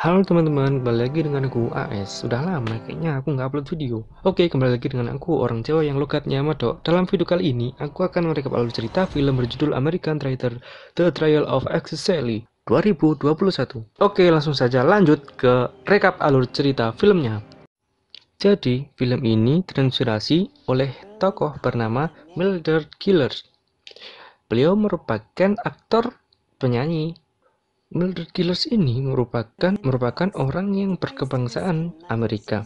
Halo teman-teman, kembali lagi dengan aku AS. Sudah lama kayaknya aku nggak upload video. Oke, kembali lagi dengan aku, orang Jawa yang logatnya Madok. Dalam video kali ini, aku akan merekap alur cerita film berjudul American Traitor, The Trial of Axis Sally 2021. Oke, langsung saja lanjut ke rekap alur cerita filmnya. Jadi, film ini terinspirasi oleh tokoh bernama Mildred Gillespie. Beliau merupakan aktor penyanyi. Mildred Gillespie ini merupakan orang yang berkebangsaan Amerika.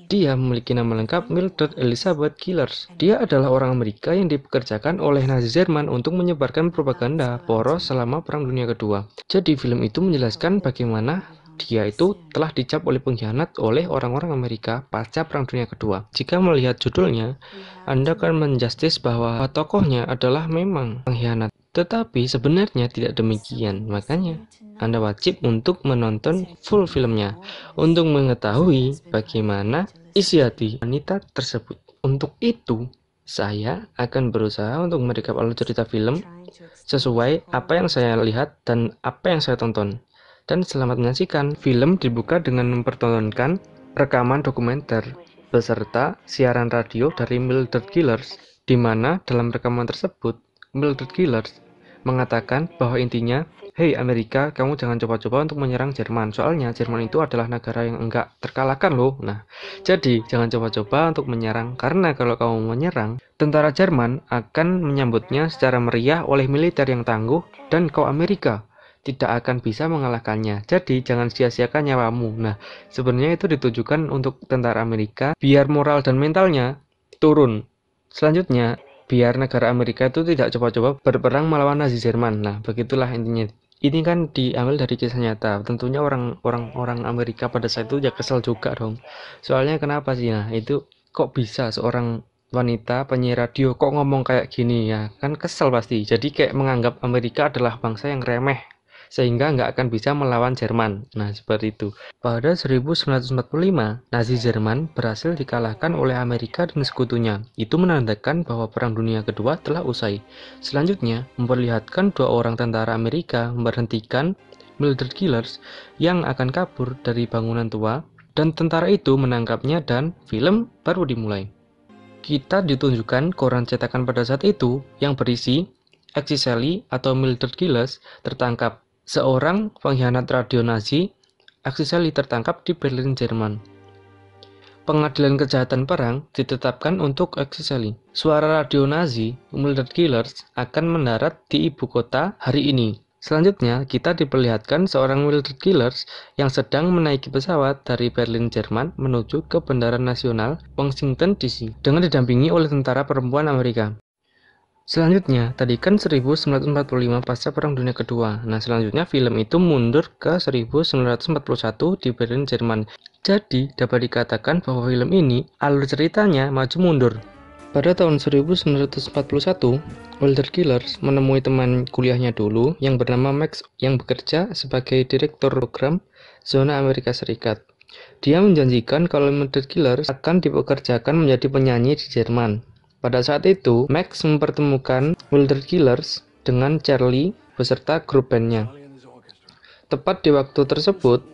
Dia memiliki nama lengkap Mildred Elizabeth Gillespie. Dia adalah orang Amerika yang dipekerjakan oleh Nazi Jerman untuk menyebarkan propaganda poros selama Perang Dunia Kedua. Jadi film itu menjelaskan bagaimana dia itu telah dicap oleh pengkhianat oleh orang-orang Amerika pasca Perang Dunia Kedua. Jika melihat judulnya, Anda akan menjustis bahwa tokohnya adalah memang pengkhianat. Tetapi sebenarnya tidak demikian. Makanya Anda wajib untuk menonton full filmnya untuk mengetahui bagaimana isi hati wanita tersebut. Untuk itu, saya akan berusaha untuk merekap alur cerita film sesuai apa yang saya lihat dan apa yang saya tonton. Dan selamat menyaksikan. Film dibuka dengan mempertontonkan rekaman dokumenter beserta siaran radio dari Mildred Gillespie, di mana dalam rekaman tersebut Mildred Gillespie mengatakan bahwa intinya, "Hei Amerika, kamu jangan coba-coba untuk menyerang Jerman, soalnya Jerman itu adalah negara yang enggak terkalahkan loh." Nah, jadi jangan coba-coba untuk menyerang, karena kalau kamu menyerang, tentara Jerman akan menyambutnya secara meriah oleh militer yang tangguh, dan kau Amerika tidak akan bisa mengalahkannya. Jadi jangan sia-siakan nyawamu. Nah, sebenarnya itu ditujukan untuk tentara Amerika biar moral dan mentalnya turun. Selanjutnya, biar negara Amerika itu tidak coba-coba berperang melawan Nazi Jerman. Nah, begitulah intinya. Ini kan diambil dari kisah nyata. Tentunya orang Amerika pada saat itu ya kesel juga dong. Soalnya kenapa sih? Nah, itu kok bisa seorang wanita penyiar radio kok ngomong kayak gini ya? Kan kesel pasti. Jadi kayak menganggap Amerika adalah bangsa yang remeh, sehingga nggak akan bisa melawan Jerman. Nah, seperti itu. Pada 1945, Nazi Jerman berhasil dikalahkan oleh Amerika dan sekutunya. Itu menandakan bahwa Perang Dunia Kedua telah usai. Selanjutnya, memperlihatkan dua orang tentara Amerika memberhentikan Mildred Gillespie yang akan kabur dari bangunan tua, dan tentara itu menangkapnya dan film baru dimulai. Kita ditunjukkan koran cetakan pada saat itu yang berisi Axis Sally atau Mildred Gillespie tertangkap. Seorang pengkhianat radio Nazi, Axis Sally tertangkap di Berlin, Jerman. Pengadilan kejahatan perang ditetapkan untuk Axis Sally. Suara radio Nazi, Mildred Gillespie, akan mendarat di ibu kota hari ini. Selanjutnya, kita diperlihatkan seorang Mildred Gillespie yang sedang menaiki pesawat dari Berlin, Jerman menuju ke Bandara Nasional Washington DC dengan didampingi oleh tentara perempuan Amerika. Selanjutnya, tadi kan 1945 pasca Perang Dunia Kedua. Nah, selanjutnya film itu mundur ke 1941 di Berlin, Jerman. Jadi, dapat dikatakan bahwa film ini alur ceritanya maju mundur. Pada tahun 1941, Mildred Gillespie menemui teman kuliahnya dulu yang bernama Max yang bekerja sebagai direktur program Zona Amerika Serikat. Dia menjanjikan kalau Mildred Gillespie akan dipekerjakan menjadi penyanyi di Jerman. Pada saat itu, Max mempertemukan Mildred Gillespie dengan Charlie beserta grup bandnya. Tepat di waktu tersebut,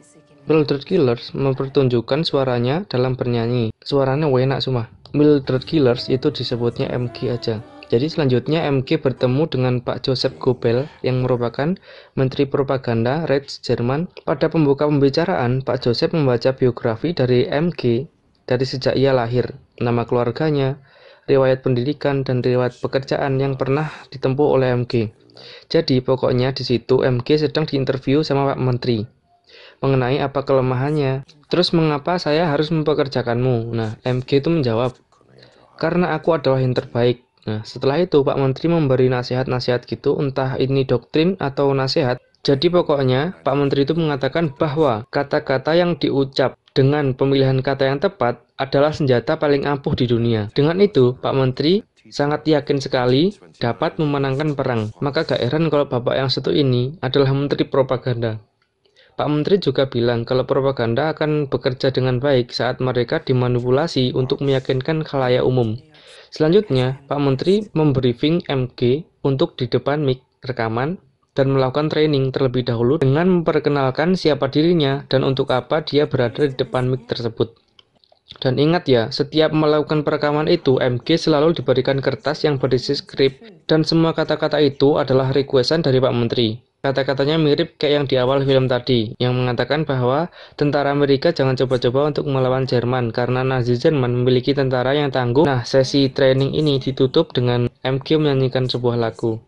Mildred Gillespie mempertunjukkan suaranya dalam bernyanyi. Suaranya enak semua. Mildred Gillespie itu disebutnya MG aja. Jadi selanjutnya MG bertemu dengan Pak Joseph Goebbels yang merupakan Menteri Propaganda Reich Jerman. Pada pembuka pembicaraan, Pak Joseph membaca biografi dari MG dari sejak ia lahir, nama keluarganya, riwayat pendidikan, dan riwayat pekerjaan yang pernah ditempuh oleh MG. Jadi pokoknya di situ MG sedang diinterview sama Pak Menteri mengenai apa kelemahannya. Terus mengapa saya harus mempekerjakanmu? Nah, MG itu menjawab, karena aku adalah yang terbaik. Nah, setelah itu Pak Menteri memberi nasihat-nasihat gitu, entah ini doktrin atau nasihat. Jadi pokoknya Pak Menteri itu mengatakan bahwa kata-kata yang diucap dengan pemilihan kata yang tepat adalah senjata paling ampuh di dunia. Dengan itu, Pak Menteri sangat yakin sekali dapat memenangkan perang. Maka gak heran kalau Bapak yang satu ini adalah Menteri Propaganda. Pak Menteri juga bilang kalau propaganda akan bekerja dengan baik saat mereka dimanipulasi untuk meyakinkan khalayak umum. Selanjutnya, Pak Menteri membriefing MG untuk di depan mic rekaman dan melakukan training terlebih dahulu dengan memperkenalkan siapa dirinya dan untuk apa dia berada di depan mic tersebut. Dan ingat ya, setiap melakukan perekaman itu, MG selalu diberikan kertas yang berisi skrip, dan semua kata-kata itu adalah requestan dari Pak Menteri. Kata-katanya mirip kayak yang di awal film tadi, yang mengatakan bahwa tentara Amerika jangan coba-coba untuk melawan Jerman, karena Nazi Jerman memiliki tentara yang tangguh. Nah, sesi training ini ditutup dengan MG menyanyikan sebuah lagu.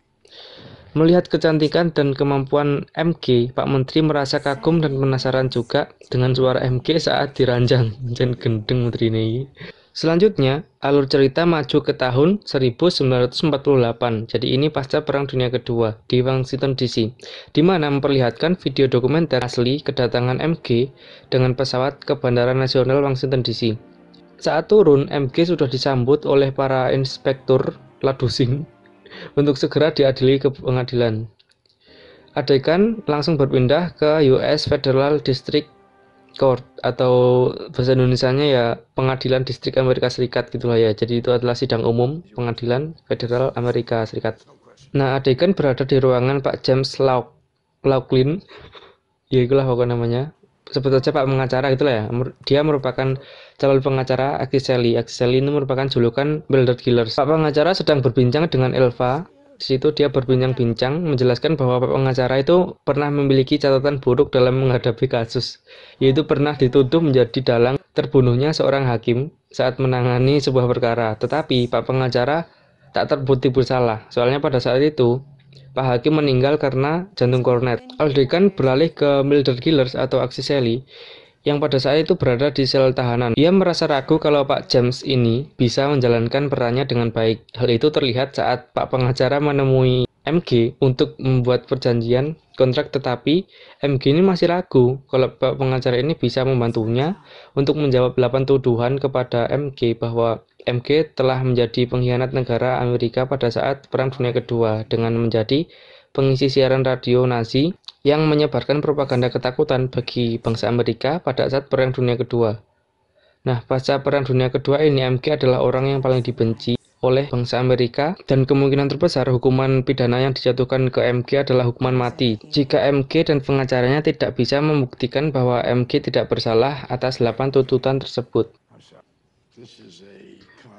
Melihat kecantikan dan kemampuan MG, Pak Menteri merasa kagum dan penasaran juga dengan suara MG saat diranjang. Jen gendeng menteri ini. Selanjutnya, alur cerita maju ke tahun 1948. Jadi ini pasca Perang Dunia Kedua di Washington DC, di mana memperlihatkan video dokumenter asli kedatangan MG dengan pesawat ke Bandara Nasional Washington DC. Saat turun, MG sudah disambut oleh para inspektur Ladusing untuk segera diadili ke pengadilan. Adegan langsung berpindah ke US Federal District Court atau bahasa Indonesianya ya Pengadilan Distrik Amerika Serikat gitulah ya. Jadi itu adalah sidang umum Pengadilan Federal Amerika Serikat. Nah, adegan berada di ruangan Pak James Laughlin. Ya itulah pokoknya namanya. Sebut saja Pak pengacara itulah ya. Dia merupakan calon pengacara Axel Sally. Axel Sally ini merupakan julukan Mildred Gillers. Pak pengacara sedang berbincang dengan Elva. Di situ dia berbincang-bincang menjelaskan bahwa Pak pengacara itu pernah memiliki catatan buruk dalam menghadapi kasus, yaitu pernah dituduh menjadi dalang terbunuhnya seorang hakim saat menangani sebuah perkara. Tetapi Pak pengacara tak terbukti bersalah. Soalnya pada saat itu Pak Hakim meninggal karena jantung koroner. Adegan beralih ke Mildred Gillers atau Axel Sally yang pada saat itu berada di sel tahanan. Ia merasa ragu kalau Pak James ini bisa menjalankan perannya dengan baik. Hal itu terlihat saat Pak pengacara menemui MG untuk membuat perjanjian kontrak, tetapi MG ini masih ragu kalau Pak pengacara ini bisa membantunya untuk menjawab 8 tuduhan kepada MG bahwa MG telah menjadi pengkhianat negara Amerika pada saat Perang Dunia Kedua dengan menjadi pengisi siaran radio Nazi yang menyebarkan propaganda ketakutan bagi bangsa Amerika pada saat Perang Dunia Kedua. Nah, pasca Perang Dunia Kedua ini MG adalah orang yang paling dibenci oleh bangsa Amerika dan kemungkinan terbesar hukuman pidana yang dijatuhkan ke MG adalah hukuman mati jika MG dan pengacaranya tidak bisa membuktikan bahwa MG tidak bersalah atas 8 tuntutan tersebut.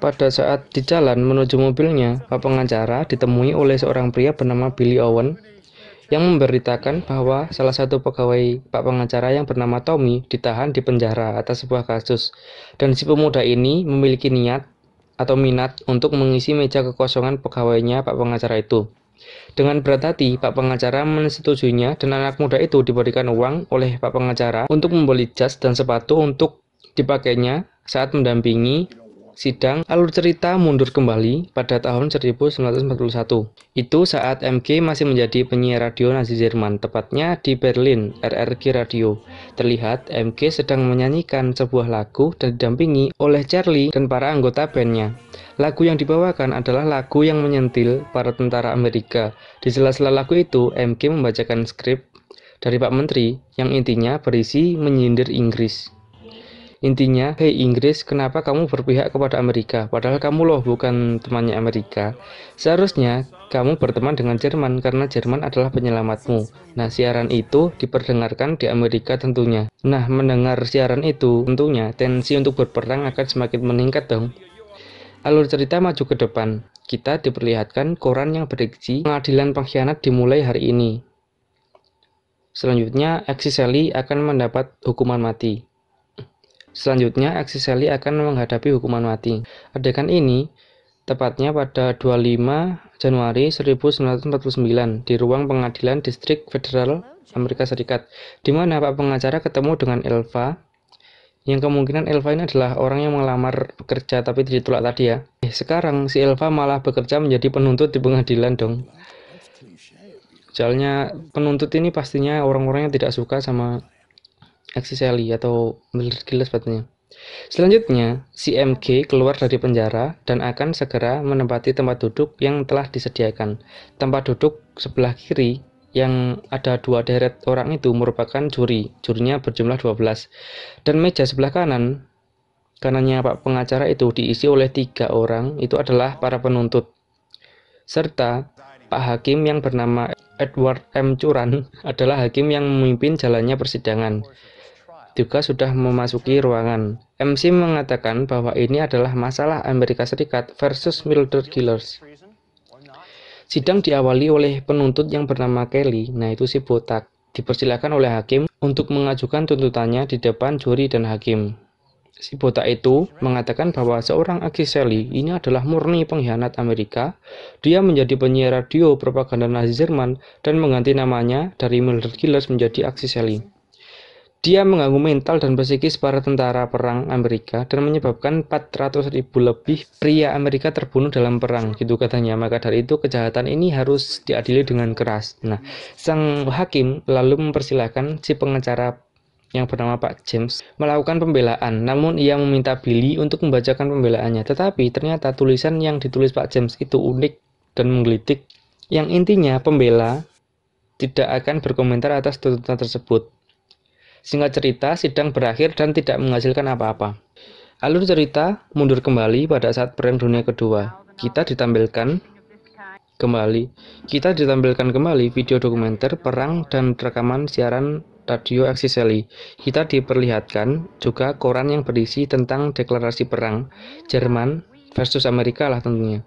Pada saat di jalan menuju mobilnya, Pak pengacara ditemui oleh seorang pria bernama Billy Owen yang memberitakan bahwa salah satu pegawai Pak pengacara yang bernama Tommy ditahan di penjara atas sebuah kasus, dan si pemuda ini memiliki niat atau minat untuk mengisi meja kekosongan pegawainya Pak pengacara itu. Dengan berat hati, Pak pengacara menyetujuinya dan anak muda itu diberikan uang oleh Pak pengacara untuk membeli jas dan sepatu untuk dipakainya saat mendampingi sidang. Alur cerita mundur kembali pada tahun 1941. Itu saat MG masih menjadi penyiar radio Nazi Jerman, tepatnya di Berlin, RRG Radio. Terlihat MG sedang menyanyikan sebuah lagu dan didampingi oleh Charlie dan para anggota bandnya. Lagu yang dibawakan adalah lagu yang menyentil para tentara Amerika. Di sela-sela lagu itu, MG membacakan skrip dari Pak Menteri yang intinya berisi menyindir Inggris. Intinya, hei Inggris, kenapa kamu berpihak kepada Amerika? Padahal kamu loh bukan temannya Amerika. Seharusnya kamu berteman dengan Jerman karena Jerman adalah penyelamatmu. Nah, siaran itu diperdengarkan di Amerika tentunya. Nah, mendengar siaran itu tentunya tensi untuk berperang akan semakin meningkat dong. Alur cerita maju ke depan. Kita diperlihatkan koran yang berisi pengadilan pengkhianat dimulai hari ini. Selanjutnya, Axel Sally akan mendapat hukuman mati. Axel Sally akan menghadapi hukuman mati. Adegan ini tepatnya pada 25 Januari 1949 di ruang pengadilan distrik federal Amerika Serikat, di mana Pak pengacara ketemu dengan Elva, yang kemungkinan Elva ini adalah orang yang melamar bekerja tapi ditolak tadi ya. Sekarang si Elva malah bekerja menjadi penuntut di pengadilan dong. Soalnya penuntut ini pastinya orang-orang yang tidak suka sama Axel Sally atau Mildred Gillers sebetulnya. Selanjutnya, si MG keluar dari penjara dan akan segera menempati tempat duduk yang telah disediakan. Tempat duduk sebelah kiri yang ada 2 deret orang itu merupakan juri. Jurinya berjumlah 12. Dan meja sebelah kanannya Pak pengacara itu diisi oleh 3 orang, itu adalah para penuntut. Serta Pak Hakim yang bernama Edward M. Curan adalah hakim yang memimpin jalannya persidangan. Juga sudah memasuki ruangan. MC mengatakan bahwa ini adalah masalah Amerika Serikat versus Mildred Killers. Sidang diawali oleh penuntut yang bernama Kelly, nah itu si botak. Dipersilakan oleh hakim untuk mengajukan tuntutannya di depan juri dan hakim. Si botak itu mengatakan bahwa seorang Axis Shelley ini adalah murni pengkhianat Amerika. Dia menjadi penyiar radio propaganda Nazi Jerman dan mengganti namanya dari Mildred Killers menjadi Axis Shelley. Dia mengganggu mental dan psikis para tentara perang Amerika dan menyebabkan 400.000 lebih pria Amerika terbunuh dalam perang, gitu katanya. Maka dari itu kejahatan ini harus diadili dengan keras. Nah, sang hakim lalu mempersilahkan si pengacara yang bernama Pak James melakukan pembelaan, namun ia meminta Billy untuk membacakan pembelaannya. Tetapi ternyata tulisan yang ditulis Pak James itu unik dan menggelitik, yang intinya pembela tidak akan berkomentar atas tuntutan tersebut. Singkat cerita, sidang berakhir dan tidak menghasilkan apa-apa. Alur cerita mundur kembali pada saat Perang Dunia Kedua. Kita ditampilkan kembali video dokumenter perang dan rekaman siaran radio Axis Shelley. Kita diperlihatkan juga koran yang berisi tentang deklarasi perang Jerman versus Amerika lah tentunya.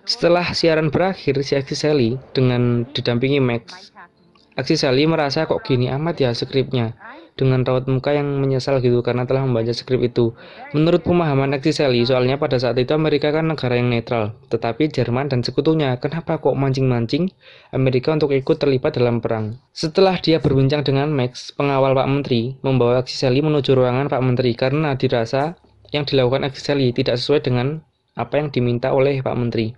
Setelah siaran berakhir, si Axis Shelley dengan didampingi Max, Axis Shelley merasa kok gini amat ya skripnya, dengan raut muka yang menyesal gitu karena telah membaca skrip itu. Menurut pemahaman Axis Shelley, soalnya pada saat itu Amerika kan negara yang netral, tetapi Jerman dan sekutunya, kenapa kok mancing-mancing Amerika untuk ikut terlibat dalam perang? Setelah dia berbincang dengan Max, pengawal Pak Menteri membawa Axis Shelley menuju ruangan Pak Menteri karena dirasa yang dilakukan Axis Shelley tidak sesuai dengan apa yang diminta oleh Pak Menteri.